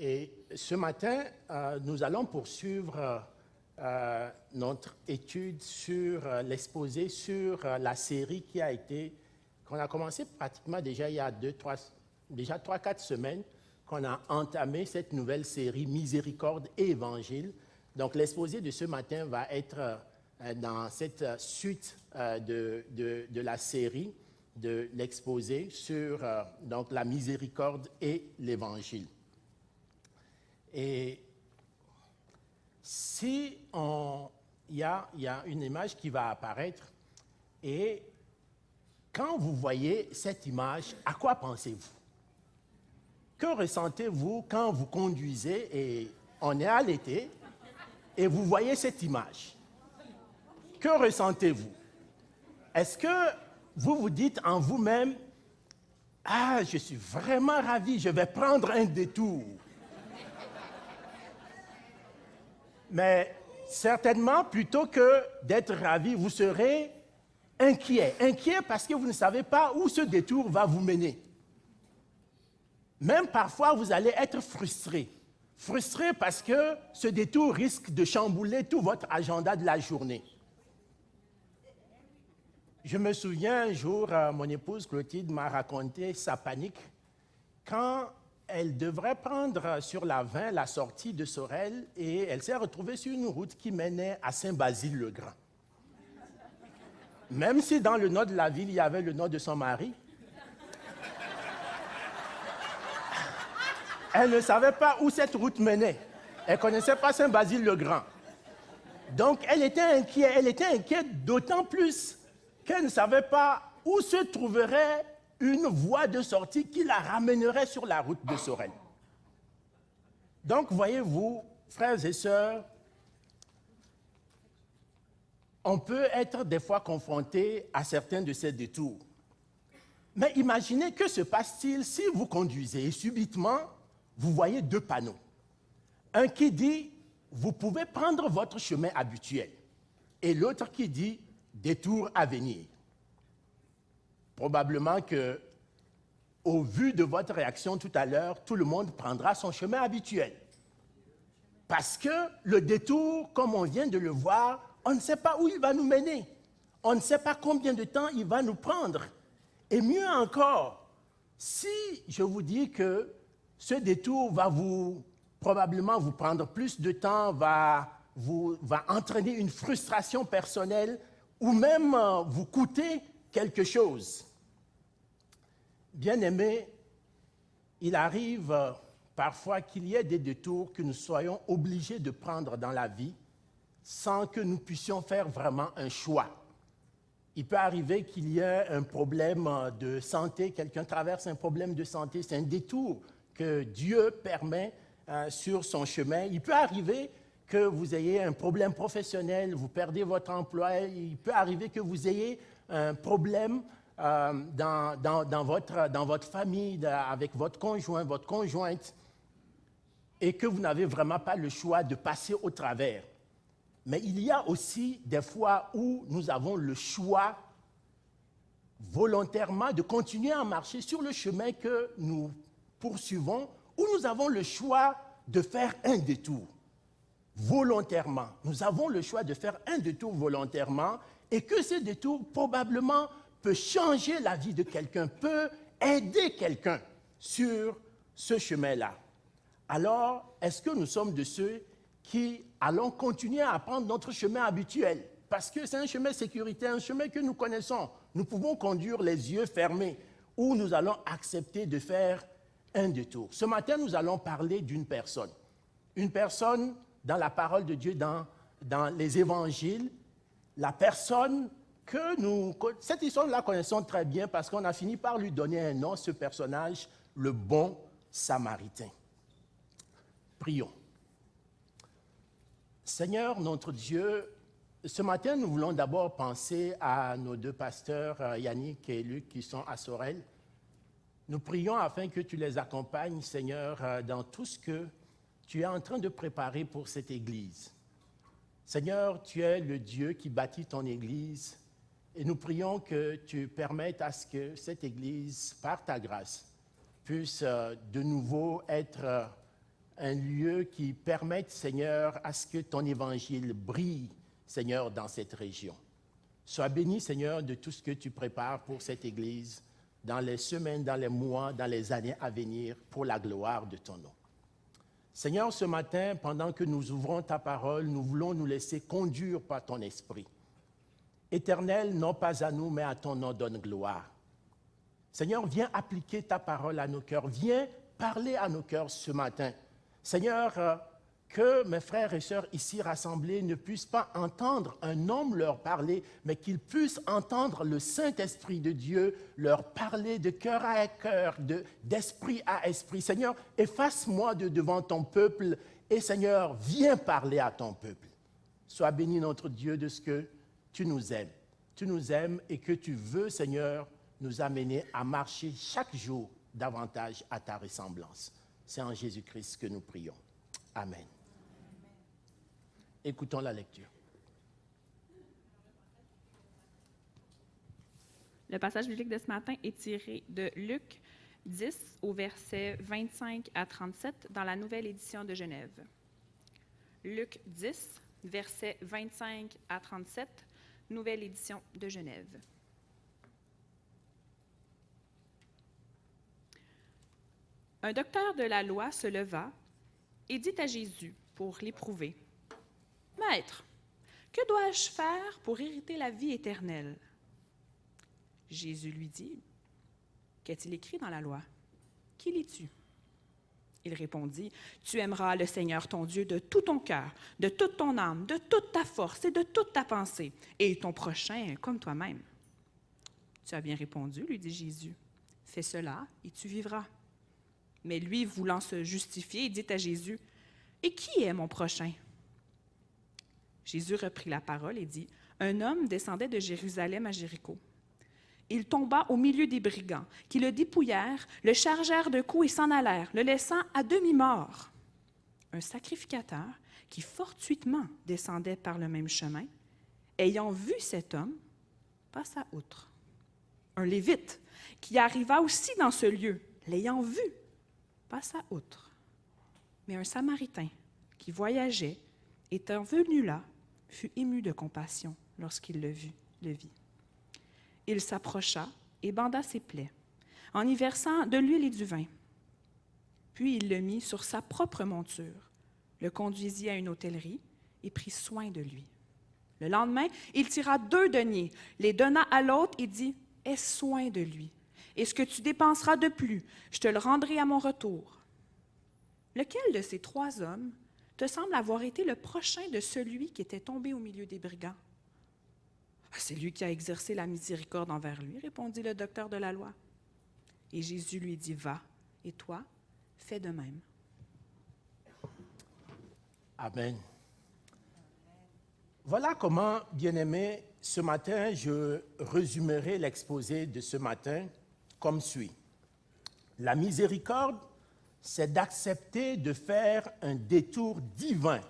Et ce matin, nous allons poursuivre notre étude sur l'exposé sur la série qu'on a commencé pratiquement déjà il y a 3-4 semaines, qu'on a entamé cette nouvelle série Miséricorde et Évangile. Donc l'exposé de ce matin va être dans cette suite de la série de l'exposé sur donc la miséricorde et l'Évangile. Et si il y a une image qui va apparaître, et quand vous voyez cette image, à quoi pensez-vous? Que ressentez-vous quand vous conduisez et on est à l'été et vous voyez cette image? Que ressentez-vous? Est-ce que vous vous dites en vous-même, « Ah, je suis vraiment ravi, je vais prendre un détour. » Mais certainement, plutôt que d'être ravi, vous serez inquiet. Inquiet parce que vous ne savez pas où ce détour va vous mener. Même parfois, vous allez être frustré. Frustré parce que ce détour risque de chambouler tout votre agenda de la journée. Je me souviens un jour, mon épouse Clotilde m'a raconté sa panique quand elle devrait prendre sur la 20 la sortie de Sorel et elle s'est retrouvée sur une route qui menait à Saint-Basile-le-Grand. Même si dans le nord de la ville, il y avait le nom de son mari, elle ne savait pas où cette route menait. Elle ne connaissait pas Saint-Basile-le-Grand. Donc, elle était inquiète d'autant plus qu'elle ne savait pas où se trouverait une voie de sortie qui la ramènerait sur la route de Sorel. Donc, voyez-vous, frères et sœurs, on peut être des fois confronté à certains de ces détours. Mais imaginez, que se passe-t-il si vous conduisez et subitement, vous voyez deux panneaux. Un qui dit, vous pouvez prendre votre chemin habituel, et l'autre qui dit, détour à venir. Probablement que, au vu de votre réaction tout à l'heure, tout le monde prendra son chemin habituel. Parce que le détour, comme on vient de le voir, on ne sait pas où il va nous mener. On ne sait pas combien de temps il va nous prendre. Et mieux encore, si je vous dis que ce détour va probablement vous prendre plus de temps, va entraîner une frustration personnelle ou même vous coûter quelque chose. Bien-aimés, il arrive parfois qu'il y ait des détours que nous soyons obligés de prendre dans la vie sans que nous puissions faire vraiment un choix. Il peut arriver qu'il y ait un problème de santé, quelqu'un traverse un problème de santé, c'est un détour que Dieu permet sur son chemin. Il peut arriver que vous ayez un problème professionnel, vous perdez votre emploi, il peut arriver que vous ayez un problème dans votre famille, avec votre conjoint, votre conjointe, et que vous n'avez vraiment pas le choix de passer au travers. Mais il y a aussi des fois où nous avons le choix volontairement de continuer à marcher sur le chemin que nous poursuivons, où nous avons le choix de faire un détour volontairement. Nous avons le choix de faire un détour volontairement et que ce détour probablement peut changer la vie de quelqu'un, peut aider quelqu'un sur ce chemin-là. Alors, est-ce que nous sommes de ceux qui allons continuer à prendre notre chemin habituel? Parce que c'est un chemin sécuritaire, un chemin que nous connaissons. Nous pouvons conduire les yeux fermés ou nous allons accepter de faire un détour. Ce matin, nous allons parler d'une personne. Une personne dans la parole de Dieu, dans les évangiles, la personne cette histoire, nous la connaissons très bien parce qu'on a fini par lui donner un nom, ce personnage, le bon Samaritain. Prions. Seigneur, notre Dieu, ce matin, nous voulons d'abord penser à nos deux pasteurs, Yannick et Luc, qui sont à Sorel. Nous prions afin que tu les accompagnes, Seigneur, dans tout ce que tu es en train de préparer pour cette Église. Seigneur, tu es le Dieu qui bâtit ton Église et nous prions que tu permettes à ce que cette Église, par ta grâce, puisse de nouveau être un lieu qui permette, Seigneur, à ce que ton évangile brille, Seigneur, dans cette région. Sois béni, Seigneur, de tout ce que tu prépares pour cette Église dans les semaines, dans les mois, dans les années à venir, pour la gloire de ton nom. Seigneur, ce matin, pendant que nous ouvrons ta parole, nous voulons nous laisser conduire par ton esprit. Éternel, non pas à nous, mais à ton nom donne gloire. Seigneur, viens appliquer ta parole à nos cœurs. Viens parler à nos cœurs ce matin. Seigneur, que mes frères et sœurs ici rassemblés ne puissent pas entendre un homme leur parler, mais qu'ils puissent entendre le Saint-Esprit de Dieu leur parler de cœur à cœur, d'esprit à esprit. Seigneur, efface-moi de devant ton peuple et Seigneur, viens parler à ton peuple. Sois béni notre Dieu de ce que tu nous aimes. Tu nous aimes et que tu veux, Seigneur, nous amener à marcher chaque jour davantage à ta ressemblance. C'est en Jésus-Christ que nous prions. Amen. Écoutons la lecture. Le passage biblique de ce matin est tiré de Luc 10 au verset 25 à 37 dans la Nouvelle Édition de Genève. Luc 10, versets 25 à 37, Nouvelle Édition de Genève. Un docteur de la loi se leva et dit à Jésus pour l'éprouver, « Maître, que dois-je faire pour hériter la vie éternelle? » Jésus lui dit, « Qu'est-il écrit dans la loi? Qui lis-tu? » Il répondit, « Tu aimeras le Seigneur ton Dieu de tout ton cœur, de toute ton âme, de toute ta force et de toute ta pensée, et ton prochain comme toi-même. » « Tu as bien répondu, lui dit Jésus. Fais cela et tu vivras. » Mais lui, voulant se justifier, il dit à Jésus, « Et qui est mon prochain? » Jésus reprit la parole et dit, « Un homme descendait de Jérusalem à Jéricho. Il tomba au milieu des brigands, qui le dépouillèrent, le chargèrent de coups et s'en allèrent, le laissant à demi-mort. Un sacrificateur, qui fortuitement descendait par le même chemin, ayant vu cet homme, passa outre. Un Lévite, qui arriva aussi dans ce lieu, l'ayant vu, passa outre. Mais un Samaritain, qui voyageait, étant venu là, fut ému de compassion lorsqu'il le vit. Il s'approcha et banda ses plaies, en y versant de l'huile et du vin. Puis il le mit sur sa propre monture, le conduisit à une hôtellerie et prit soin de lui. Le lendemain, il tira 2 deniers, les donna à l'autre et dit, « Aie soin de lui, et ce que tu dépenseras de plus, je te le rendrai à mon retour. » Lequel de ces 3 hommes te semble avoir été le prochain de celui qui était tombé au milieu des brigands? « C'est lui qui a exercé la miséricorde envers lui, » répondit le docteur de la loi. Et Jésus lui dit, « Va, et toi, fais de même. » Amen. Voilà comment, bien-aimés, ce matin, je résumerai l'exposé de ce matin comme suit. La miséricorde, c'est d'accepter de faire un détour divin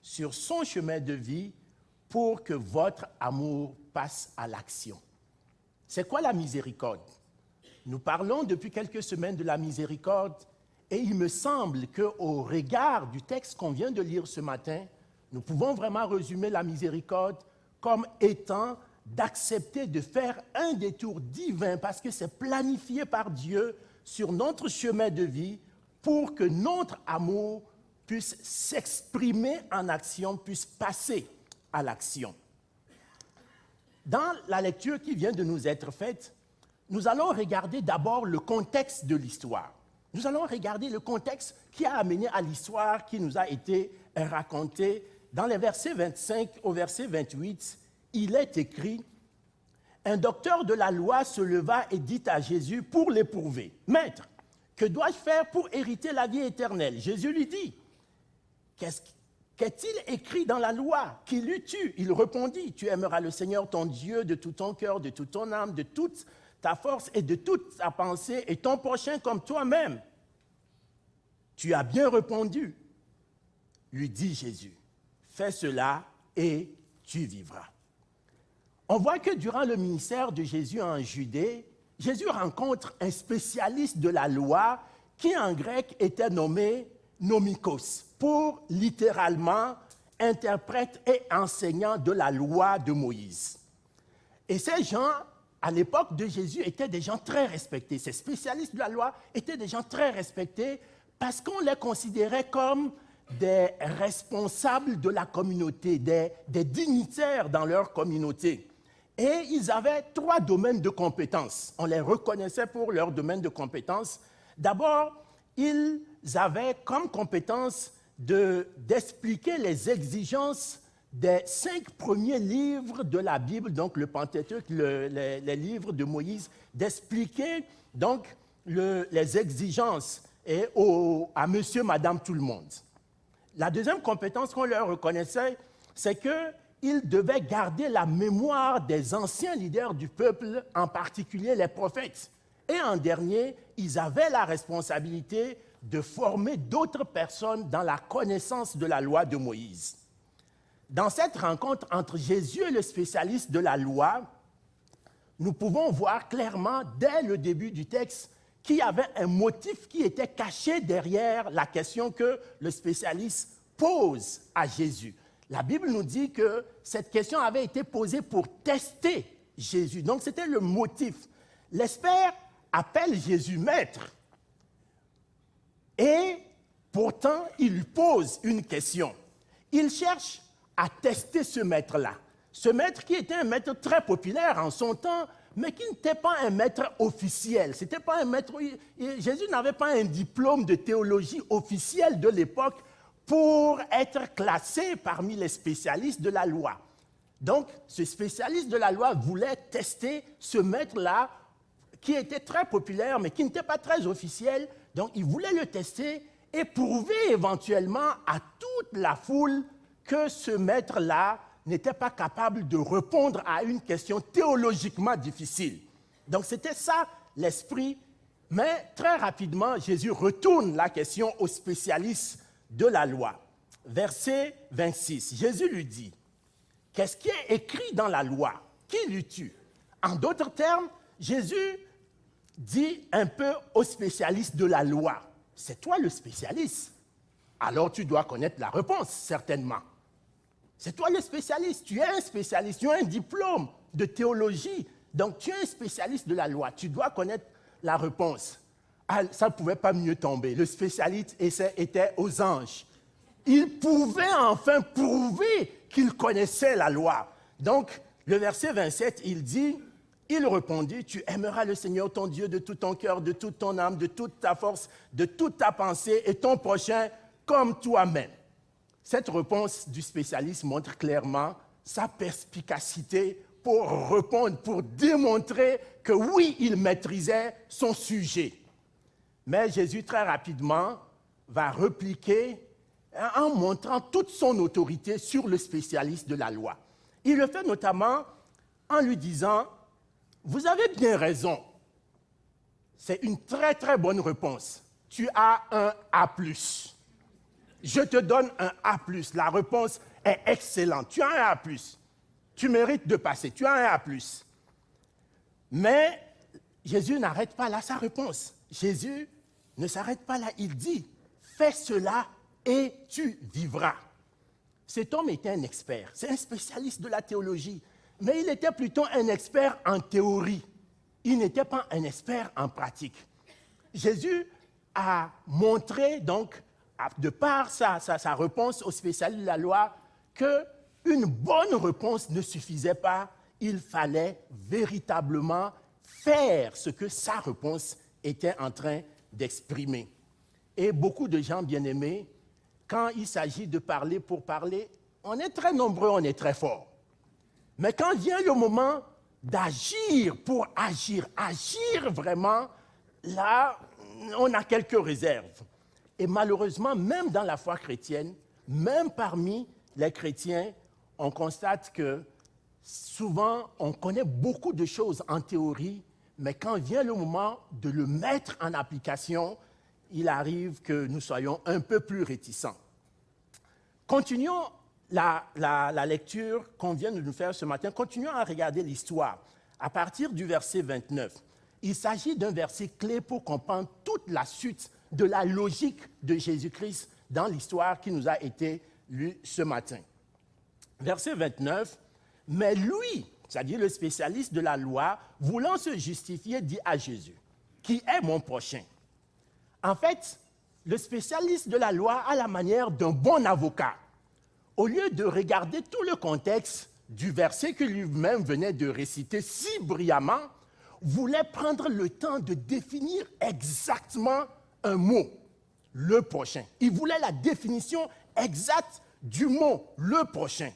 sur son chemin de vie pour que votre amour passe à l'action. C'est quoi la miséricorde? Nous parlons depuis quelques semaines de la miséricorde et il me semble qu'au regard du texte qu'on vient de lire ce matin, nous pouvons vraiment résumer la miséricorde comme étant d'accepter de faire un détour divin parce que c'est planifié par Dieu sur notre chemin de vie pour que notre amour puisse s'exprimer en action, puisse passer à l'action. Dans la lecture qui vient de nous être faite, nous allons regarder d'abord le contexte de l'histoire. Nous allons regarder le contexte qui a amené à l'histoire qui nous a été racontée. Dans les versets 25 au verset 28, il est écrit « Un docteur de la loi se leva et dit à Jésus pour l'éprouver, « Maître, que dois-je faire pour hériter la vie éternelle ?» Jésus lui dit, « Qu'est-il écrit dans la loi? Qui lis-tu? » Il répondit, « Tu aimeras le Seigneur ton Dieu de tout ton cœur, de toute ton âme, de toute ta force et de toute ta pensée, et ton prochain comme toi-même. » Tu as bien répondu, lui dit Jésus. Fais cela et tu vivras. On voit que durant le ministère de Jésus en Judée, Jésus rencontre un spécialiste de la loi qui en grec était nommé nomikos, pour littéralement interprète et enseignant de la loi de Moïse. Et ces gens, à l'époque de Jésus, étaient des gens très respectés. Ces spécialistes de la loi étaient des gens très respectés parce qu'on les considérait comme des responsables de la communauté, des dignitaires dans leur communauté. Et ils avaient 3 domaines de compétences. On les reconnaissait pour leur domaine de compétences. D'abord, ils avaient comme compétence d'expliquer les exigences des 5 premiers livres de la Bible, donc le Pentateuque, les livres de Moïse, d'expliquer donc les exigences à monsieur, madame, tout le monde. La deuxième compétence qu'on leur reconnaissait, c'est qu'ils devaient garder la mémoire des anciens leaders du peuple, en particulier les prophètes. Et en dernier, ils avaient la responsabilité de former d'autres personnes dans la connaissance de la loi de Moïse. Dans cette rencontre entre Jésus et le spécialiste de la loi, nous pouvons voir clairement, dès le début du texte, qu'il y avait un motif qui était caché derrière la question que le spécialiste pose à Jésus. La Bible nous dit que cette question avait été posée pour tester Jésus. Donc, c'était le motif. L'expert appelle Jésus maître. Et pourtant, il lui pose une question. Il cherche à tester ce maître-là. Ce maître qui était un maître très populaire en son temps, mais qui n'était pas un maître officiel. C'était pas un maître. Jésus n'avait pas un diplôme de théologie officiel de l'époque pour être classé parmi les spécialistes de la loi. Donc, ce spécialiste de la loi voulait tester ce maître-là, qui était très populaire, mais qui n'était pas très officiel. Donc, il voulait le tester et prouver éventuellement à toute la foule que ce maître-là n'était pas capable de répondre à une question théologiquement difficile. Donc, c'était ça l'esprit. Mais très rapidement, Jésus retourne la question aux spécialistes de la loi. Verset 26, Jésus lui dit, « Qu'est-ce qui est écrit dans la loi? Qui lis-tu? » En d'autres termes, Jésus dit un peu aux spécialistes de la loi, « C'est toi le spécialiste. Alors tu dois connaître la réponse, certainement. C'est toi le spécialiste, tu es un spécialiste, tu as un diplôme de théologie, donc tu es un spécialiste de la loi, tu dois connaître la réponse. » Ah, ça ne pouvait pas mieux tomber. Le spécialiste était aux anges. Il pouvait enfin prouver qu'il connaissait la loi. Donc, le verset 27, il dit, il répondit, « Tu aimeras le Seigneur ton Dieu de tout ton cœur, de toute ton âme, de toute ta force, de toute ta pensée et ton prochain comme toi-même. » Cette réponse du spécialiste montre clairement sa perspicacité pour répondre, pour démontrer que oui, il maîtrisait son sujet. Mais Jésus, très rapidement, va répliquer en montrant toute son autorité sur le spécialiste de la loi. Il le fait notamment en lui disant, « Vous avez bien raison. C'est une très, très bonne réponse. Tu as un A+. Je te donne un A+. La réponse est excellente. Tu as un A+. Tu mérites de passer. Tu as un A+. » Mais Jésus n'arrête pas là sa réponse. Jésus ne s'arrête pas là. Il dit, « Fais cela et tu vivras. » Cet homme était un expert. C'est un spécialiste de la théologie. Mais il était plutôt un expert en théorie. Il n'était pas un expert en pratique. Jésus a montré, donc, de par sa réponse aux spécialistes de la loi, qu'une bonne réponse ne suffisait pas. Il fallait véritablement faire ce que sa réponse était en train d'exprimer. Et beaucoup de gens bien-aimés, quand il s'agit de parler pour parler, on est très nombreux, on est très forts. Mais quand vient le moment d'agir pour agir vraiment, là, on a quelques réserves. Et malheureusement, même dans la foi chrétienne, même parmi les chrétiens, on constate que souvent, on connaît beaucoup de choses en théorie, mais quand vient le moment de le mettre en application, il arrive que nous soyons un peu plus réticents. Continuons la lecture qu'on vient de nous faire ce matin. Continuons à regarder l'histoire. À partir du verset 29, il s'agit d'un verset clé pour comprendre toute la suite de la logique de Jésus-Christ dans l'histoire qui nous a été lue ce matin. Verset 29, « Mais lui, c'est-à-dire le spécialiste de la loi, voulant se justifier, dit à Jésus, « Qui est mon prochain ?» En fait, le spécialiste de la loi a la manière d'un bon avocat. Au lieu de regarder tout le contexte du verset que lui-même venait de réciter si brillamment, voulait prendre le temps de définir exactement un mot, le prochain. Il voulait la définition exacte du mot, le prochain.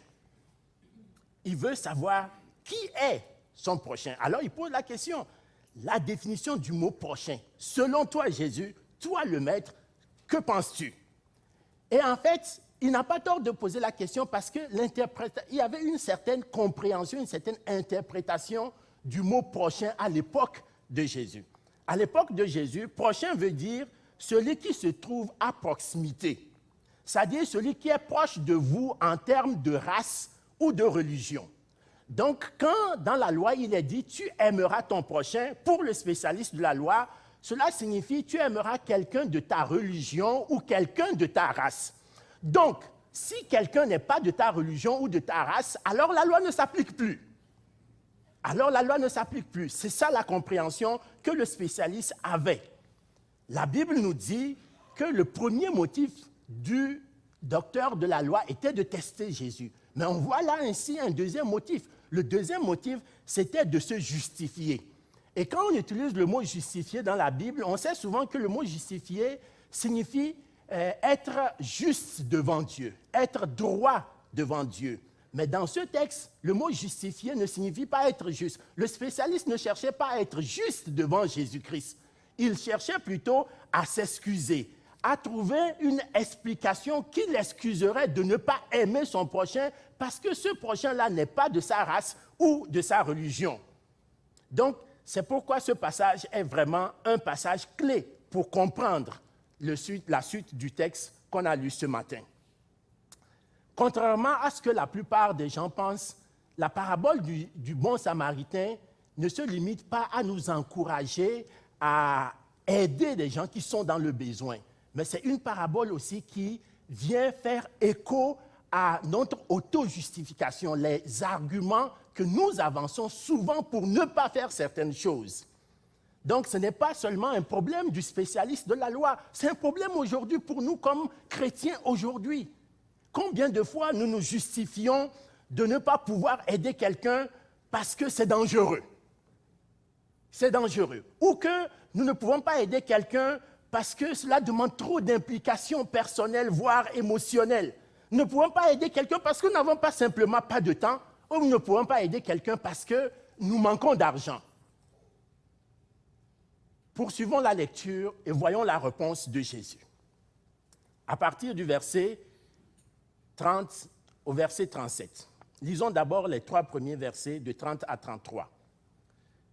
Il veut savoir qui est son prochain. Alors il pose la question, la définition du mot prochain. Selon toi, Jésus, toi le maître, que penses-tu? Et en fait, il n'a pas tort de poser la question parce qu'il y avait une certaine compréhension, une certaine interprétation du mot prochain à l'époque de Jésus. À l'époque de Jésus, prochain veut dire celui qui se trouve à proximité, c'est-à-dire celui qui est proche de vous en termes de race ou de religion. Donc, quand dans la loi, il est dit « tu aimeras ton prochain », pour le spécialiste de la loi, cela signifie « tu aimeras quelqu'un de ta religion ou quelqu'un de ta race ». Donc, si quelqu'un n'est pas de ta religion ou de ta race, alors la loi ne s'applique plus. Alors la loi ne s'applique plus. C'est ça la compréhension que le spécialiste avait. La Bible nous dit que le premier motif du docteur de la loi était de tester Jésus. Mais on voit là ainsi un deuxième motif. Le deuxième motif, c'était de se justifier. Et quand on utilise le mot justifier dans la Bible, on sait souvent que le mot justifier signifie être juste devant Dieu, être droit devant Dieu. Mais dans ce texte, le mot justifier ne signifie pas être juste. Le spécialiste ne cherchait pas à être juste devant Jésus-Christ. Il cherchait plutôt à s'excuser, à trouver une explication qui l'excuserait de ne pas aimer son prochain parce que ce prochain-là n'est pas de sa race ou de sa religion. Donc, c'est pourquoi ce passage est vraiment un passage clé pour comprendre la suite du texte qu'on a lu ce matin. Contrairement à ce que la plupart des gens pensent, la parabole du bon samaritain ne se limite pas à nous encourager à aider des gens qui sont dans le besoin. Mais c'est une parabole aussi qui vient faire écho à notre auto-justification, les arguments que nous avançons souvent pour ne pas faire certaines choses. Donc, ce n'est pas seulement un problème du spécialiste de la loi, c'est un problème aujourd'hui pour nous comme chrétiens aujourd'hui. Combien de fois nous nous justifions de ne pas pouvoir aider quelqu'un parce que c'est dangereux? C'est dangereux. Ou que nous ne pouvons pas aider quelqu'un parce que cela demande trop d'implications personnelles, voire émotionnelles. Nous ne pouvons pas aider quelqu'un parce que nous n'avons pas simplement pas de temps, ou nous ne pouvons pas aider quelqu'un parce que nous manquons d'argent. Poursuivons la lecture et voyons la réponse de Jésus. À partir du verset 30 au verset 37. Lisons d'abord les 3 premiers versets de 30 à 33.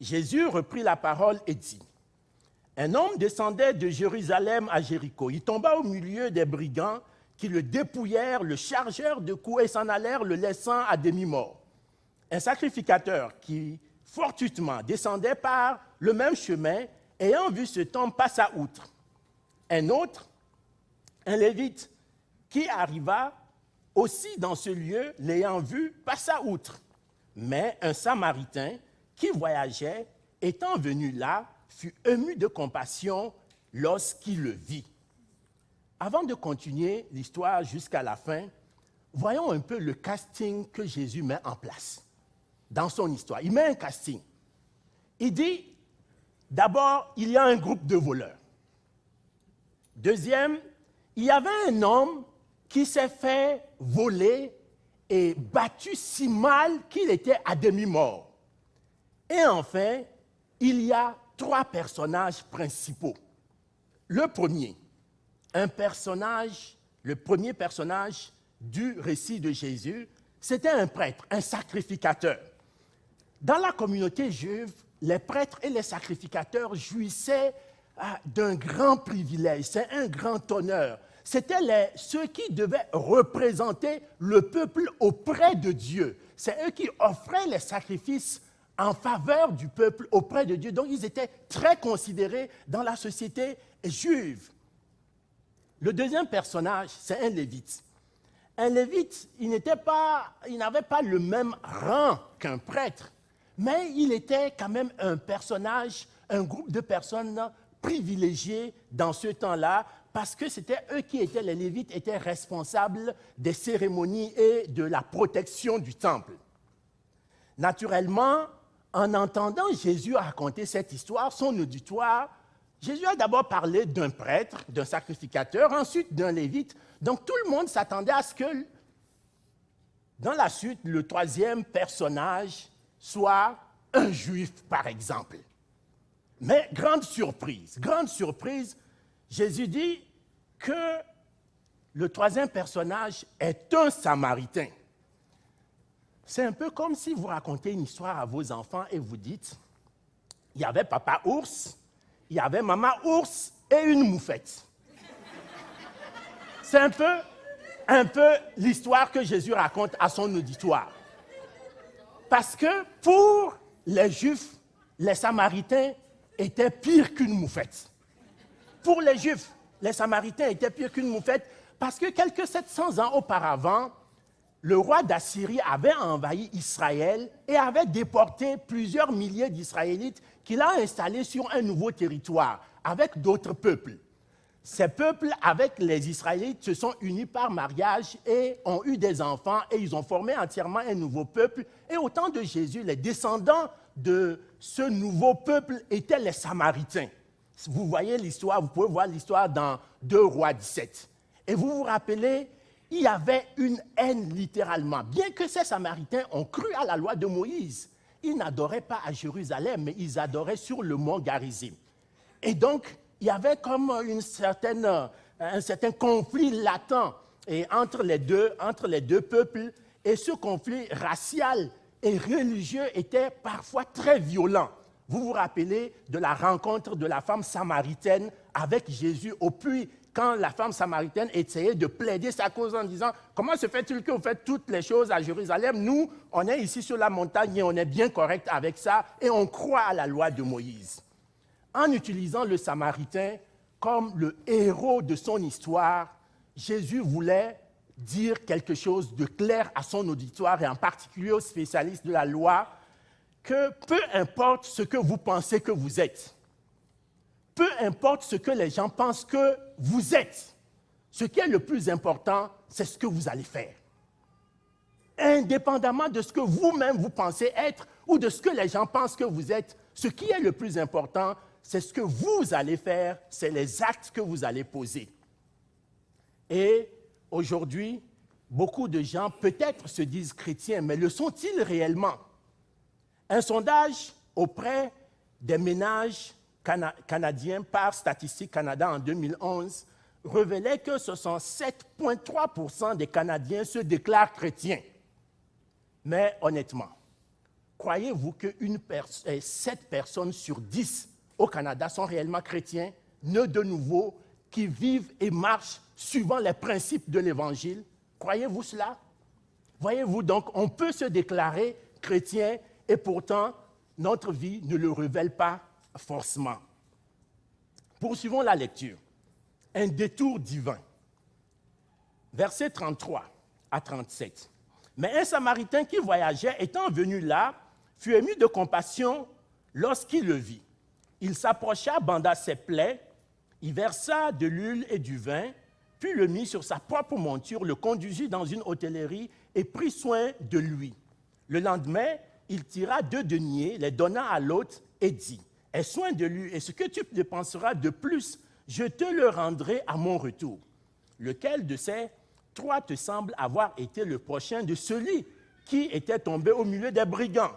Jésus reprit la parole et dit, « Un homme descendait de Jérusalem à Jéricho. Il tomba au milieu des brigands qui le dépouillèrent, le chargèrent de coups et s'en allèrent, le laissant à demi-mort. Un sacrificateur qui, fortuitement, descendait par le même chemin, ayant vu cet homme, passa outre. Un autre, un lévite, qui arriva aussi dans ce lieu, l'ayant vu, passa outre. Mais un Samaritain qui voyageait, étant venu là, fut ému de compassion lorsqu'il le vit. » Avant de continuer l'histoire jusqu'à la fin, voyons un peu le casting que Jésus met en place dans son histoire. Il met un casting. Il dit, d'abord, il y a un groupe de voleurs. Deuxième, il y avait un homme qui s'est fait voler et battu si mal qu'il était à demi-mort. Et enfin, il y a 3 personnages principaux. Le premier personnage du récit de Jésus, c'était un prêtre, un sacrificateur. Dans la communauté juive, les prêtres et les sacrificateurs jouissaient d'un grand privilège, c'est un grand honneur. C'était ceux qui devaient représenter le peuple auprès de Dieu. C'est eux qui offraient les sacrifices en faveur du peuple auprès de Dieu. Donc, ils étaient très considérés dans la société juive. Le deuxième personnage, c'est un lévite. Un lévite, il n'avait pas le même rang qu'un prêtre, mais il était quand même un personnage, un groupe de personnes privilégiées dans ce temps-là, parce que c'était eux qui étaient, les lévites, étaient responsables des cérémonies et de la protection du temple. Naturellement, en entendant Jésus raconter cette histoire, son auditoire, Jésus a d'abord parlé d'un prêtre, d'un sacrificateur, ensuite d'un lévite. Donc tout le monde s'attendait à ce que, dans la suite, le troisième personnage soit un juif, par exemple. Mais grande surprise, Jésus dit que le troisième personnage est un Samaritain. C'est un peu comme si vous racontez une histoire à vos enfants et vous dites, il y avait papa ours, il y avait maman ours et une moufette. C'est un peu l'histoire que Jésus raconte à son auditoire. Parce que pour les Juifs, les Samaritains étaient pires qu'une moufette. Pour les Juifs, les Samaritains étaient pires qu'une moufette parce que quelques 700 ans auparavant, le roi d'Assyrie avait envahi Israël et avait déporté plusieurs milliers d'Israélites qu'il a installés sur un nouveau territoire avec d'autres peuples. Ces peuples, avec les Israélites, se sont unis par mariage et ont eu des enfants et ils ont formé entièrement un nouveau peuple. Et au temps de Jésus, les descendants de ce nouveau peuple étaient les Samaritains. Vous voyez l'histoire, vous pouvez voir l'histoire dans 2 Rois 17. Et vous vous rappelez, il y avait une haine littéralement. Bien que ces Samaritains ont cru à la loi de Moïse, ils n'adoraient pas à Jérusalem, mais ils adoraient sur le mont Garizim. Et donc, il y avait comme un certain conflit latent entre les deux peuples. Et ce conflit racial et religieux était parfois très violent. Vous vous rappelez de la rencontre de la femme samaritaine avec Jésus au puits, quand la femme samaritaine essayait de plaider sa cause en disant « Comment se fait-il que vous faites toutes les choses à Jérusalem? Nous, on est ici sur la montagne et on est bien correct avec ça et on croit à la loi de Moïse. » En utilisant le Samaritain comme le héros de son histoire, Jésus voulait dire quelque chose de clair à son auditoire et en particulier aux spécialistes de la loi, que peu importe ce que vous pensez que vous êtes, peu importe ce que les gens pensent que vous êtes, ce qui est le plus important, c'est ce que vous allez faire. Indépendamment de ce que vous-même vous pensez être ou de ce que les gens pensent que vous êtes, ce qui est le plus important, c'est ce que vous allez faire, c'est les actes que vous allez poser. Et aujourd'hui, beaucoup de gens peut-être se disent chrétiens, mais le sont-ils réellement? Un sondage auprès des ménages canadiens par Statistique Canada en 2011 révélait que 67,3% des Canadiens se déclarent chrétiens. Mais honnêtement, croyez-vous que 7 personnes sur 10 au Canada sont réellement chrétiens, nés de nouveau, qui vivent et marchent suivant les principes de l'Évangile? Croyez-vous cela? Voyez-vous, donc, on peut se déclarer chrétien et pourtant, notre vie ne le révèle pas forcément. Poursuivons la lecture. Un détour divin. Versets 33 à 37. Mais un Samaritain qui voyageait, étant venu là, fut ému de compassion lorsqu'il le vit. Il s'approcha, banda ses plaies, y versa de l'huile et du vin, puis le mit sur sa propre monture, le conduisit dans une hôtellerie et prit soin de lui. Le lendemain, il tira 2 deniers, les donna à l'hôte et dit, « Aie soin de lui, et ce que tu dépenseras de plus, je te le rendrai à mon retour. » Lequel de ces 3 te semble avoir été le prochain de celui qui était tombé au milieu des brigands?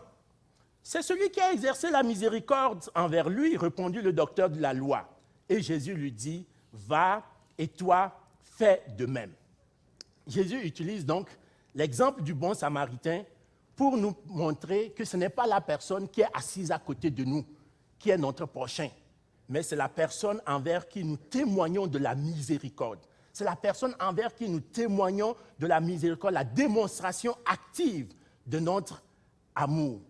C'est celui qui a exercé la miséricorde envers lui, répondit le docteur de la loi. Et Jésus lui dit, « Va, et toi, fais de même. » Jésus utilise donc l'exemple du bon Samaritain pour nous montrer que ce n'est pas la personne qui est assise à côté de nous qui est notre prochain, mais c'est la personne envers qui nous témoignons de la miséricorde. C'est la personne envers qui nous témoignons de la miséricorde, la démonstration active de notre amour.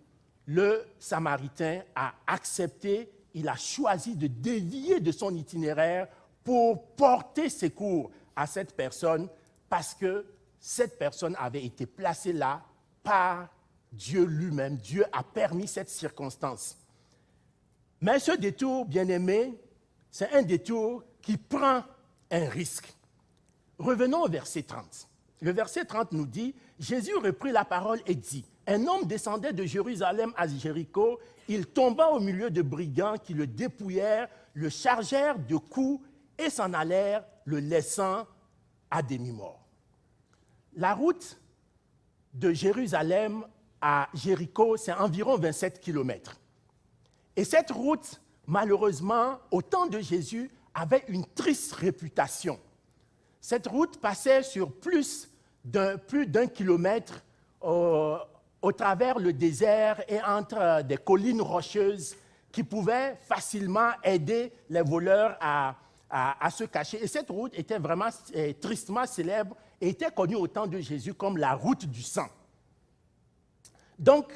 Le Samaritain a accepté, il a choisi de dévier de son itinéraire pour porter secours à cette personne parce que cette personne avait été placée là par Dieu lui-même. Dieu a permis cette circonstance. Mais ce détour, bien-aimé, c'est un détour qui prend un risque. Revenons au verset 30. Le verset 30 nous dit, « Jésus reprit la parole et dit, « Un homme descendait de Jérusalem à Jéricho. Il tomba au milieu de brigands qui le dépouillèrent, le chargèrent de coups et s'en allèrent, le laissant à demi-mort. » La route de Jérusalem à Jéricho, c'est environ 27 kilomètres. Et cette route, malheureusement, au temps de Jésus, avait une triste réputation. Cette route passait sur plus d'un kilomètre au travers le désert et entre des collines rocheuses qui pouvaient facilement aider les voleurs à se cacher. Et cette route était vraiment tristement célèbre et était connue au temps de Jésus comme la route du sang. Donc,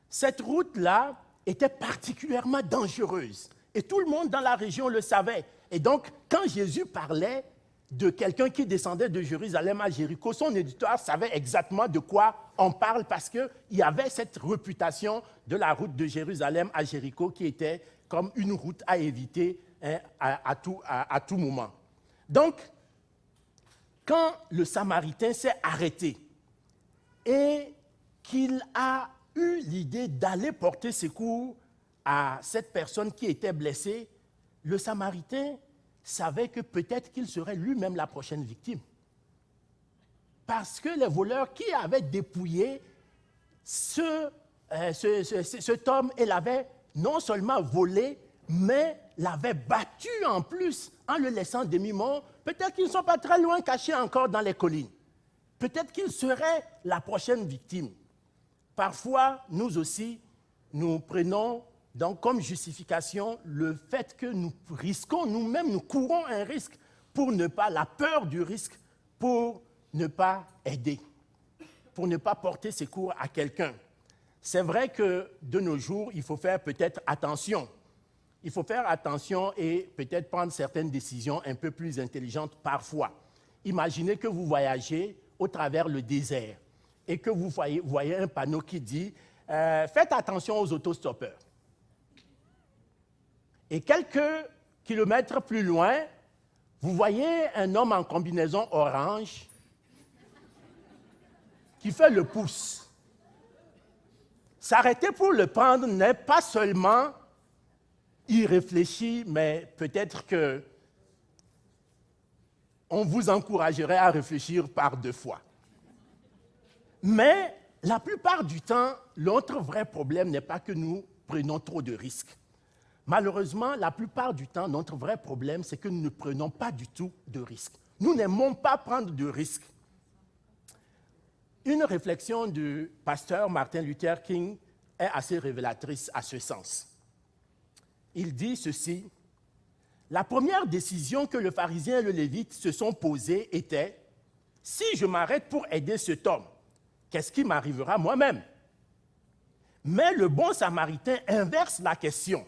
cette route-là était particulièrement dangereuse. Et tout le monde dans la région le savait. Et donc, quand Jésus parlait de quelqu'un qui descendait de Jérusalem à Jéricho, son auditoire savait exactement de quoi on parle parce qu'il y avait cette réputation de la route de Jérusalem à Jéricho qui était comme une route à éviter à tout moment. Donc, quand le Samaritain s'est arrêté et qu'il a eu l'idée d'aller porter secours à cette personne qui était blessée, le Samaritain savait que peut-être qu'il serait lui-même la prochaine victime. Parce que les voleurs qui avaient dépouillé cet homme et l'avaient non seulement volé, mais l'avaient battu en plus en le laissant demi-mort. Peut-être qu'ils ne sont pas très loin, cachés encore dans les collines. Peut-être qu'il serait la prochaine victime. Parfois, nous aussi, nous prenons donc comme justification le fait que nous risquons, nous-mêmes, nous courons un risque pour ne pas, la peur du risque, pour ne pas aider, pour ne pas porter secours à quelqu'un. C'est vrai que de nos jours, il faut faire peut-être attention. Il faut faire attention et peut-être prendre certaines décisions un peu plus intelligentes parfois. Imaginez que vous voyagez au travers le désert et que vous voyez un panneau qui dit « Faites attention aux autostoppeurs ». Et quelques kilomètres plus loin, vous voyez un homme en combinaison orange qui fait le pouce. S'arrêter pour le prendre n'est pas seulement irréfléchi, mais peut-être qu'on vous encouragerait à réfléchir par deux fois. Mais la plupart du temps, l'autre vrai problème n'est pas que nous prenons trop de risques. Malheureusement, la plupart du temps, notre vrai problème, c'est que nous ne prenons pas du tout de risques. Nous n'aimons pas prendre de risques. Une réflexion du pasteur Martin Luther King est assez révélatrice à ce sens. Il dit ceci, « La première décision que le pharisien et le lévite se sont posées était « Si je m'arrête pour aider cet homme, qu'est-ce qui m'arrivera moi-même » Mais le bon samaritain inverse la question.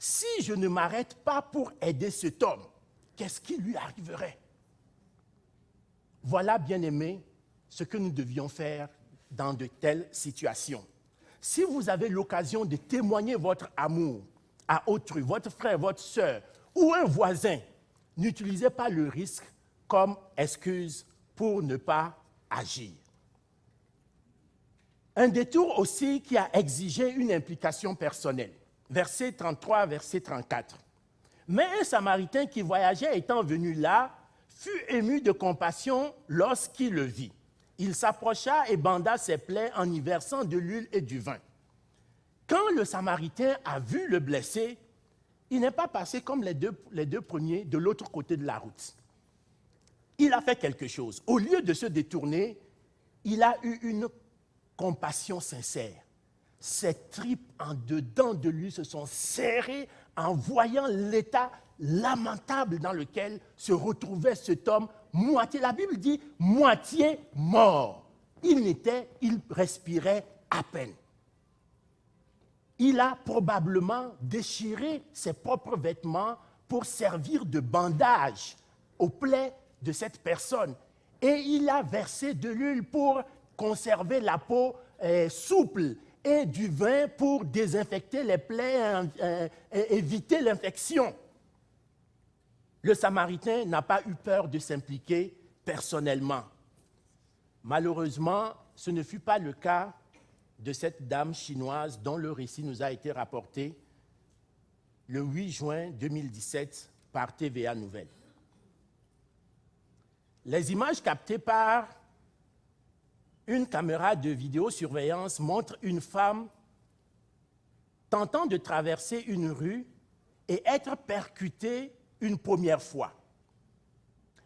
Si je ne m'arrête pas pour aider cet homme, qu'est-ce qui lui arriverait? Voilà, bien-aimés, ce que nous devions faire dans de telles situations. Si vous avez l'occasion de témoigner votre amour à autrui, votre frère, votre sœur ou un voisin, n'utilisez pas le risque comme excuse pour ne pas agir. Un détour aussi qui a exigé une implication personnelle. Verset 33, verset 34. Mais un Samaritain qui voyageait étant venu là, fut ému de compassion lorsqu'il le vit. Il s'approcha et banda ses plaies en y versant de l'huile et du vin. Quand le Samaritain a vu le blessé, il n'est pas passé comme les deux premiers de l'autre côté de la route. Il a fait quelque chose. Au lieu de se détourner, il a eu une compassion sincère. Ses tripes en dedans de lui se sont serrées en voyant l'état lamentable dans lequel se retrouvait cet homme, la Bible dit moitié mort. Il respirait à peine. Il a probablement déchiré ses propres vêtements pour servir de bandage aux plaies de cette personne. Et il a versé de l'huile pour conserver la peau souple et du vin pour désinfecter les plaies et éviter l'infection. Le Samaritain n'a pas eu peur de s'impliquer personnellement. Malheureusement, ce ne fut pas le cas de cette dame chinoise dont le récit nous a été rapporté le 8 juin 2017 par TVA Nouvelles. Les images captées par une caméra de vidéosurveillance montrent une femme tentant de traverser une rue et être percutée une première fois.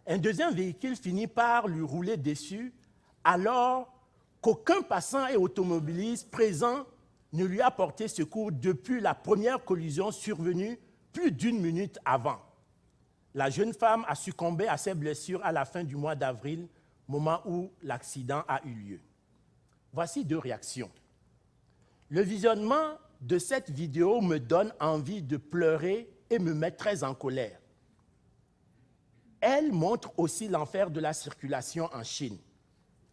Un deuxième véhicule finit par lui rouler dessus alors qu'aucun passant et automobiliste présent ne lui a porté secours depuis la première collision survenue plus d'1 minute avant. La jeune femme a succombé à ses blessures à la fin du mois d'avril, moment où l'accident a eu lieu. Voici 2 réactions. Le visionnement de cette vidéo me donne envie de pleurer et me met très en colère. Elle montre aussi l'enfer de la circulation en Chine,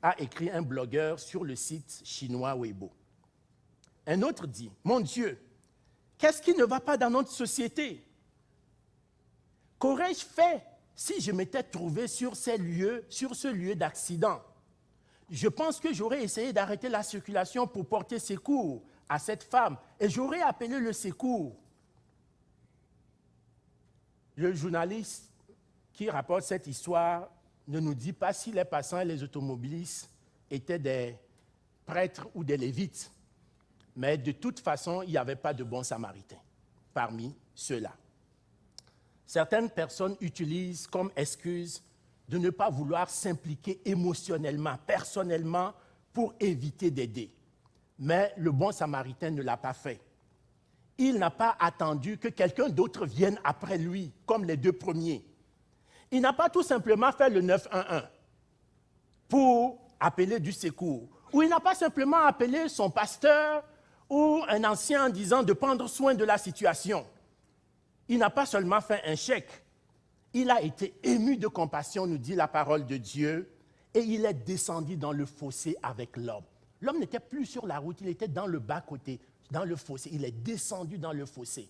a écrit un blogueur sur le site chinois Weibo. Un autre dit, « Mon Dieu, qu'est-ce qui ne va pas dans notre société? Qu'aurais-je fait si je m'étais trouvé sur ce lieu d'accident? Je pense que j'aurais essayé d'arrêter la circulation pour porter secours à cette femme et j'aurais appelé le secours. » Le journaliste qui rapporte cette histoire ne nous dit pas si les passants et les automobilistes étaient des prêtres ou des lévites. Mais de toute façon, il n'y avait pas de bons samaritains parmi ceux-là. Certaines personnes utilisent comme excuse de ne pas vouloir s'impliquer émotionnellement, personnellement, pour éviter d'aider. Mais le bon samaritain ne l'a pas fait. Il n'a pas attendu que quelqu'un d'autre vienne après lui, comme les 2 premiers. Il n'a pas tout simplement fait le 911 pour appeler du secours. Ou il n'a pas simplement appelé son pasteur ou un ancien en disant de prendre soin de la situation. Il n'a pas seulement fait un chèque. Il a été ému de compassion, nous dit la parole de Dieu, et il est descendu dans le fossé avec l'homme. L'homme n'était plus sur la route, il était dans le bas-côté, dans le fossé. Il est descendu dans le fossé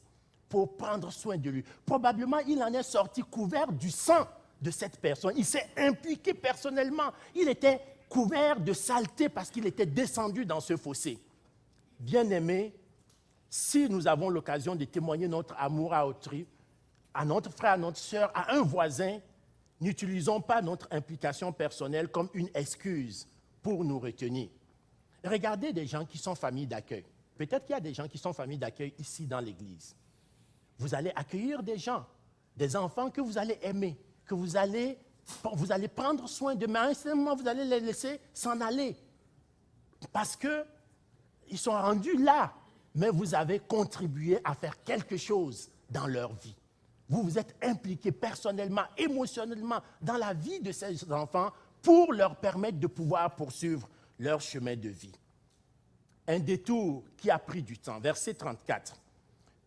pour prendre soin de lui. Probablement, il en est sorti couvert du sang de cette personne. Il s'est impliqué personnellement. Il était couvert de saleté parce qu'il était descendu dans ce fossé. Bien-aimés, si nous avons l'occasion de témoigner notre amour à autrui, à notre frère, à notre sœur, à un voisin, n'utilisons pas notre implication personnelle comme une excuse pour nous retenir. Regardez des gens qui sont familles d'accueil. Peut-être qu'il y a des gens qui sont familles d'accueil ici dans l'Église. Vous allez accueillir des gens, des enfants que vous allez aimer, que vous allez prendre soin d'eux, mais à un certain moment, vous allez les laisser s'en aller. Parce qu'ils sont rendus là, mais vous avez contribué à faire quelque chose dans leur vie. Vous vous êtes impliqué personnellement, émotionnellement dans la vie de ces enfants pour leur permettre de pouvoir poursuivre leur chemin de vie. Un détour qui a pris du temps. Verset 34.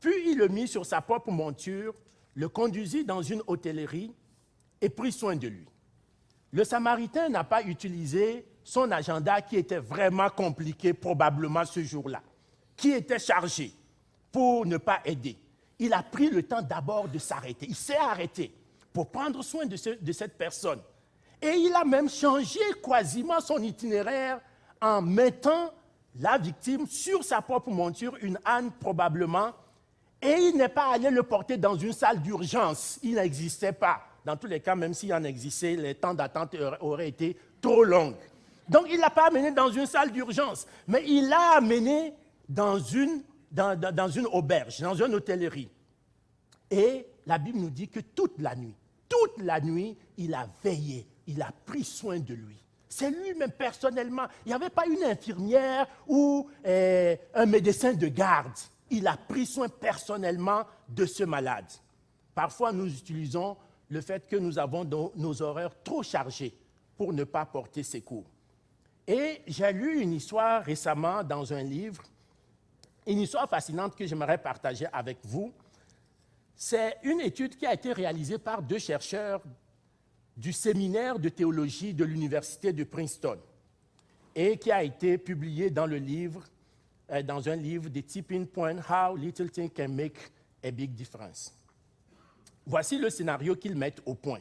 Puis il le mit sur sa propre monture, le conduisit dans une hôtellerie et prit soin de lui. Le Samaritain n'a pas utilisé son agenda qui était vraiment compliqué probablement ce jour-là, qui était chargé pour ne pas aider. Il a pris le temps d'abord de s'arrêter. Il s'est arrêté pour prendre soin de cette personne. Et il a même changé quasiment son itinéraire en mettant la victime sur sa propre monture, une âne probablement, et il n'est pas allé le porter dans une salle d'urgence. Il n'existait pas. Dans tous les cas, même s'il en existait, les temps d'attente auraient été trop longs. Donc, il ne l'a pas amené dans une salle d'urgence, mais il l'a amené dans une auberge, dans une hôtellerie. Et la Bible nous dit que toute la nuit, il a veillé, il a pris soin de lui. C'est lui-même personnellement. Il n'y avait pas une infirmière ou un médecin de garde. Il a pris soin personnellement de ce malade. Parfois, nous utilisons le fait que nous avons nos horaires trop chargés pour ne pas porter secours. Et j'ai lu une histoire récemment dans un livre, une histoire fascinante que j'aimerais partager avec vous. C'est une étude qui a été réalisée par 2 chercheurs du séminaire de théologie de l'Université de Princeton et qui a été publiée dans un livre, The Tipping Point, How Little Things Can Make a Big Difference. Voici le scénario qu'ils mettent au point.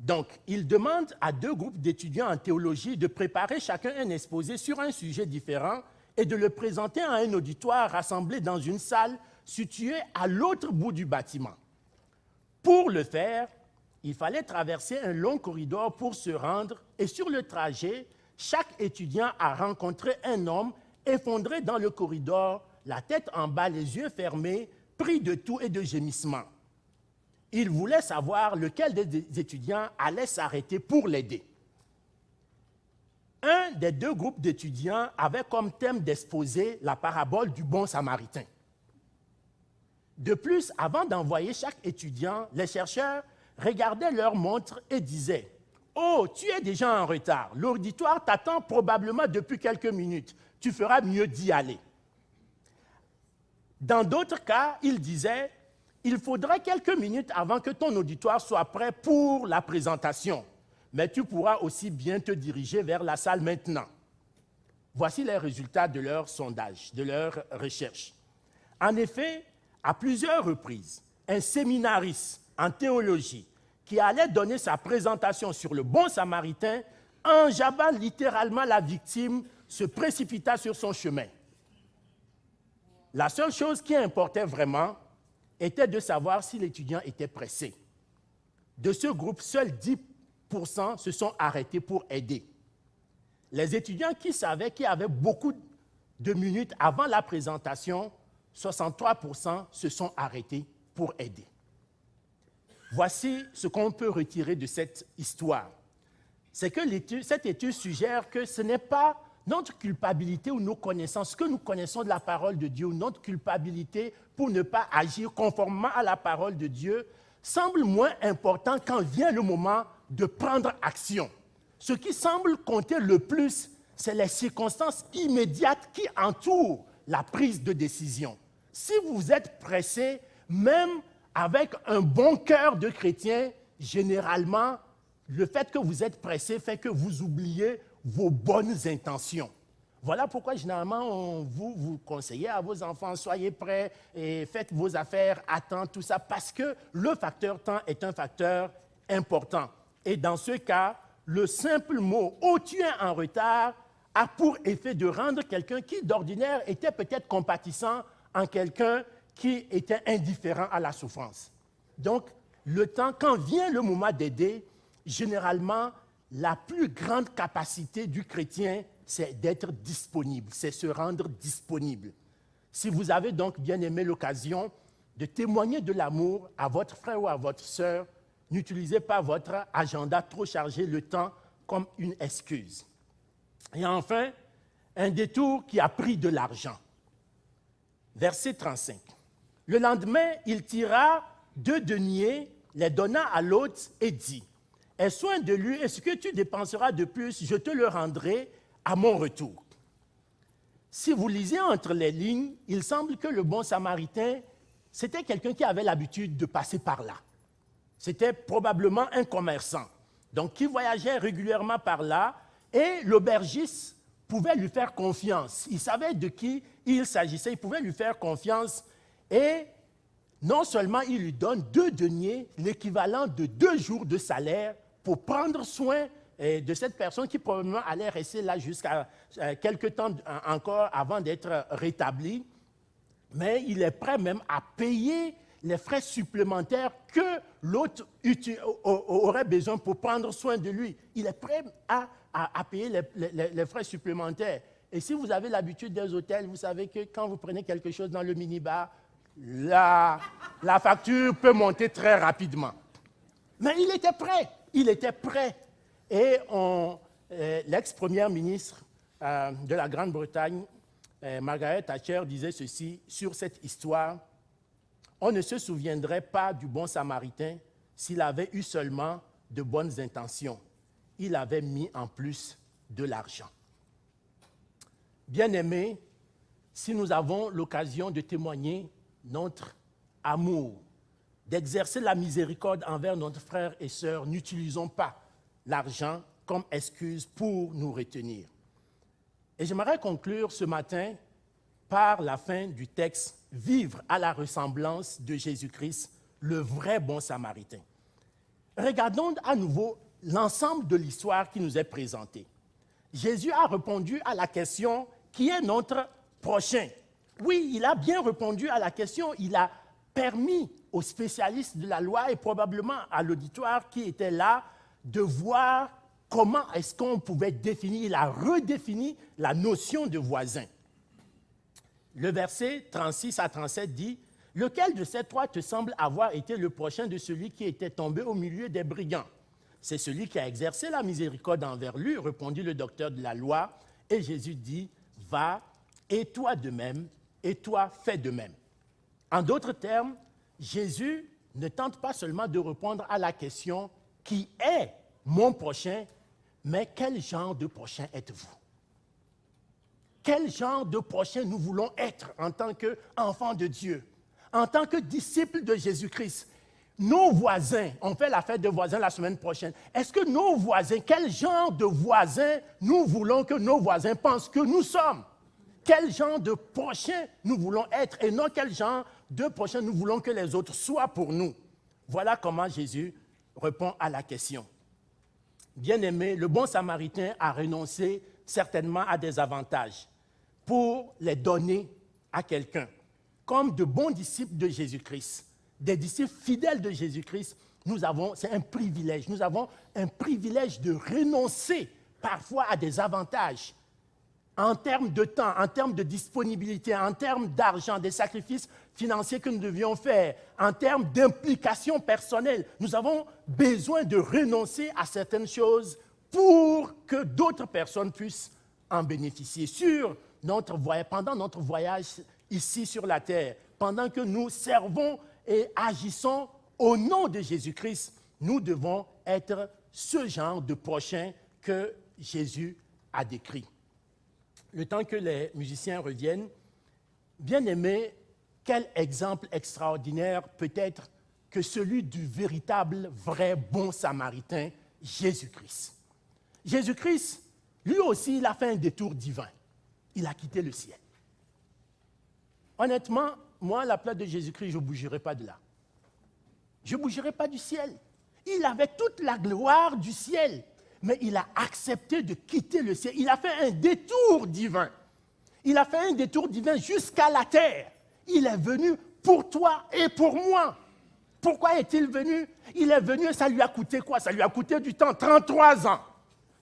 Donc, ils demandent à 2 groupes d'étudiants en théologie de préparer chacun un exposé sur un sujet différent et de le présenter à un auditoire rassemblé dans une salle située à l'autre bout du bâtiment. Pour le faire, il fallait traverser un long corridor pour se rendre et sur le trajet, chaque étudiant a rencontré un homme effondré dans le corridor, la tête en bas, les yeux fermés, pris de toux et de gémissements. Il voulait savoir lequel des étudiants allait s'arrêter pour l'aider. Un des 2 groupes d'étudiants avait comme thème d'exposer la parabole du bon samaritain. De plus, avant d'envoyer chaque étudiant, les chercheurs regardaient leur montre et disaient « Oh, tu es déjà en retard. L'auditoire t'attend probablement depuis quelques minutes. Tu feras mieux d'y aller. » Dans d'autres cas, ils disaient « Il faudrait quelques minutes avant que ton auditoire soit prêt pour la présentation, mais tu pourras aussi bien te diriger vers la salle maintenant. » Voici les résultats de leur sondage, de leur recherche. En effet, à plusieurs reprises, un séminariste en théologie qui allait donner sa présentation sur le bon samaritain enjaba littéralement la victime, se précipita sur son chemin. La seule chose qui importait vraiment était de savoir si l'étudiant était pressé. De ce groupe, seuls 10% se sont arrêtés pour aider. Les étudiants qui savaient qu'il y avait beaucoup de minutes avant la présentation, 63% se sont arrêtés pour aider. Voici ce qu'on peut retirer de cette histoire. C'est que cette étude suggère que ce n'est pas notre culpabilité ou nos connaissances, ce que nous connaissons de la parole de Dieu, ou notre culpabilité pour ne pas agir conformément à la parole de Dieu, semble moins important quand vient le moment de prendre action. Ce qui semble compter le plus, c'est les circonstances immédiates qui entourent la prise de décision. Si vous êtes pressé, même avec un bon cœur de chrétien, généralement, le fait que vous êtes pressé fait que vous oubliez vos bonnes intentions. Voilà pourquoi, généralement, vous conseillez à vos enfants, soyez prêts et faites vos affaires à temps, tout ça, parce que le facteur temps est un facteur important. Et dans ce cas, le simple mot « oh, tu es en retard » a pour effet de rendre quelqu'un qui, d'ordinaire, était peut-être compatissant en quelqu'un qui était indifférent à la souffrance. Donc, le temps, quand vient le moment d'aider, généralement, la plus grande capacité du chrétien, c'est d'être disponible, c'est se rendre disponible. Si vous avez donc bien aimé l'occasion de témoigner de l'amour à votre frère ou à votre sœur, n'utilisez pas votre agenda trop chargé, le temps, comme une excuse. Et enfin, un détour qui a pris de l'argent. Verset 35. Le lendemain, il tira 2 deniers, les donna à l'hôte et dit « Aie soin de lui, et ce que tu dépenseras de plus, je te le rendrai à mon retour. » Si vous lisez entre les lignes, il semble que le bon samaritain, c'était quelqu'un qui avait l'habitude de passer par là. C'était probablement un commerçant, donc qui voyageait régulièrement par là, et l'aubergiste pouvait lui faire confiance. Il savait de qui il s'agissait, il pouvait lui faire confiance, et non seulement il lui donne 2 deniers, l'équivalent de 2 jours de salaire, pour prendre soin de cette personne qui probablement allait rester là jusqu'à quelque temps encore avant d'être rétablie, mais il est prêt même à payer les frais supplémentaires que l'autre aurait besoin pour prendre soin de lui. Il est prêt à payer les frais supplémentaires. Et si vous avez l'habitude des hôtels, vous savez que quand vous prenez quelque chose dans le minibar, la facture peut monter très rapidement. Mais il était prêt. Il était prêt. Et l'ex-première ministre de la Grande-Bretagne, Margaret Thatcher, disait ceci sur cette histoire. On ne se souviendrait pas du bon samaritain s'il avait eu seulement de bonnes intentions. Il avait mis en plus de l'argent. Bien-aimés, si nous avons l'occasion de témoigner notre amour, d'exercer la miséricorde envers notre frère et sœur, n'utilisons pas l'argent comme excuse pour nous retenir. Et j'aimerais conclure ce matin par la fin du texte « Vivre à la ressemblance de Jésus-Christ, le vrai bon samaritain ». Regardons à nouveau l'ensemble de l'histoire qui nous est présentée. Jésus a répondu à la question « Qui est notre prochain ?» Oui, il a bien répondu à la question. Il a permis aux spécialistes de la loi et probablement à l'auditoire qui était là de voir comment est-ce qu'on pouvait définir. Il a redéfini la notion de voisin. Le verset 36 à 37 dit « Lequel de ces trois te semble avoir été le prochain de celui qui était tombé au milieu des brigands? C'est celui qui a exercé la miséricorde envers lui, répondit le docteur de la loi. Et Jésus dit « Va, et toi de même, et toi fais de même. » En d'autres termes, Jésus ne tente pas seulement de répondre à la question « Qui est mon prochain ?» mais quel genre de prochain êtes-vous? Quel genre de prochain nous voulons être en tant qu'enfants de Dieu, en tant que disciples de Jésus-Christ? Nos voisins, on fait la fête de voisins la semaine prochaine. Est-ce que nos voisins, quel genre de voisins nous voulons que nos voisins pensent que nous sommes? Quel genre de prochain nous voulons être et non quel genre de prochain nous voulons que les autres soient pour nous? Voilà comment Jésus répond à la question. Bien-aimé, le bon samaritain a renoncé certainement à des avantages pour les donner à quelqu'un. Comme de bons disciples de Jésus-Christ, des disciples fidèles de Jésus-Christ, c'est un privilège. Nous avons un privilège de renoncer parfois à des avantages en termes de temps, en termes de disponibilité, en termes d'argent, des sacrifices financiers que nous devions faire, en termes d'implication personnelle. Nous avons besoin de renoncer à certaines choses pour que d'autres personnes puissent en bénéficier. Pendant notre voyage ici sur la terre, pendant que nous servons et agissons au nom de Jésus-Christ, nous devons être ce genre de prochain que Jésus a décrit. Le temps que les musiciens reviennent, bien-aimé, quel exemple extraordinaire peut-être que celui du véritable, vrai, bon samaritain, Jésus-Christ. Jésus-Christ, lui aussi, il a fait un détour divin. Il a quitté le ciel. Honnêtement, moi, à la place de Jésus-Christ, je ne bougerai pas de là. Je ne bougerai pas du ciel. Il avait toute la gloire du ciel, mais il a accepté de quitter le ciel. Il a fait un détour divin. Il a fait un détour divin jusqu'à la terre. Il est venu pour toi et pour moi. Pourquoi est-il venu? Il est venu et ça lui a coûté quoi? Ça lui a coûté du temps, 33 ans.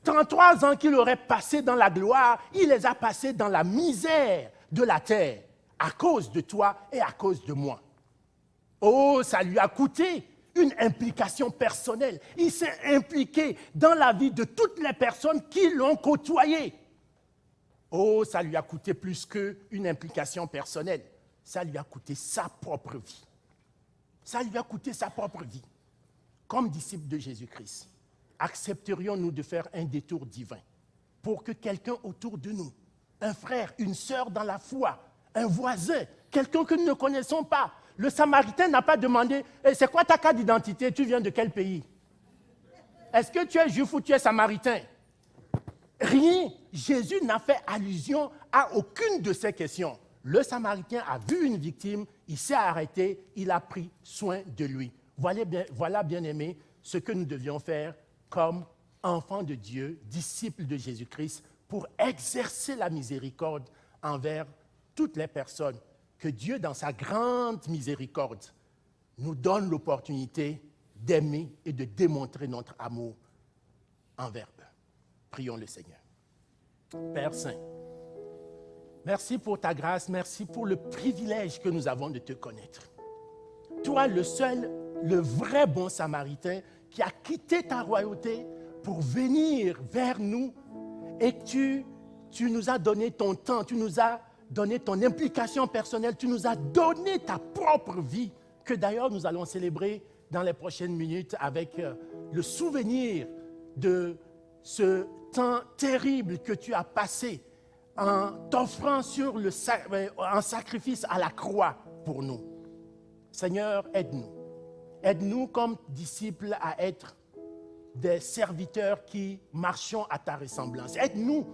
33 ans qu'il aurait passé dans la gloire, il les a passés dans la misère de la terre, à cause de toi et à cause de moi. Oh, ça lui a coûté une implication personnelle. Il s'est impliqué dans la vie de toutes les personnes qui l'ont côtoyé. Oh, ça lui a coûté plus qu'une implication personnelle. Ça lui a coûté sa propre vie. Ça lui a coûté sa propre vie. Comme disciples de Jésus-Christ, accepterions-nous de faire un détour divin pour que quelqu'un autour de nous, un frère, une sœur dans la foi, un voisin, quelqu'un que nous ne connaissons pas, le Samaritain n'a pas demandé « C'est quoi ta carte d'identité? Tu viens de quel pays? Est-ce que tu es juif ou tu es samaritain ?» Rien. Jésus n'a fait allusion à aucune de ces questions. Le Samaritain a vu une victime, il s'est arrêté, il a pris soin de lui. Voilà, bien-aimés, ce que nous devions faire comme enfants de Dieu, disciples de Jésus-Christ, pour exercer la miséricorde envers toutes les personnes que Dieu, dans sa grande miséricorde, nous donne l'opportunité d'aimer et de démontrer notre amour envers eux. Prions le Seigneur. Père Saint, merci pour ta grâce, merci pour le privilège que nous avons de te connaître. Toi, le seul, le vrai bon samaritain qui a quitté ta royauté pour venir vers nous et tu nous as donné ton temps, tu nous as donné ton implication personnelle, tu nous as donné ta propre vie, que d'ailleurs nous allons célébrer dans les prochaines minutes avec le souvenir de ce temps terrible que tu as passé en t'offrant en sacrifice à la croix pour nous. Seigneur, aide-nous. Aide-nous comme disciples à être des serviteurs qui marchons à ta ressemblance. Aide-nous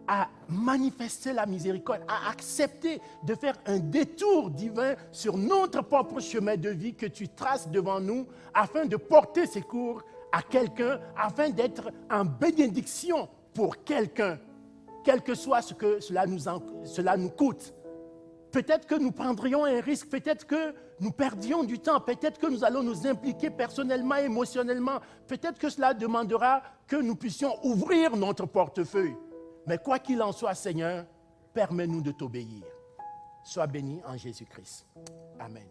à manifester la miséricorde, à accepter de faire un détour divin sur notre propre chemin de vie que tu traces devant nous afin de porter secours à quelqu'un, afin d'être en bénédiction pour quelqu'un, quel que soit ce que cela nous coûte. Peut-être que nous prendrions un risque, peut-être que nous perdions du temps, peut-être que nous allons nous impliquer personnellement, émotionnellement, peut-être que cela demandera que nous puissions ouvrir notre portefeuille. Mais quoi qu'il en soit, Seigneur, permets-nous de t'obéir. Sois béni en Jésus-Christ. Amen.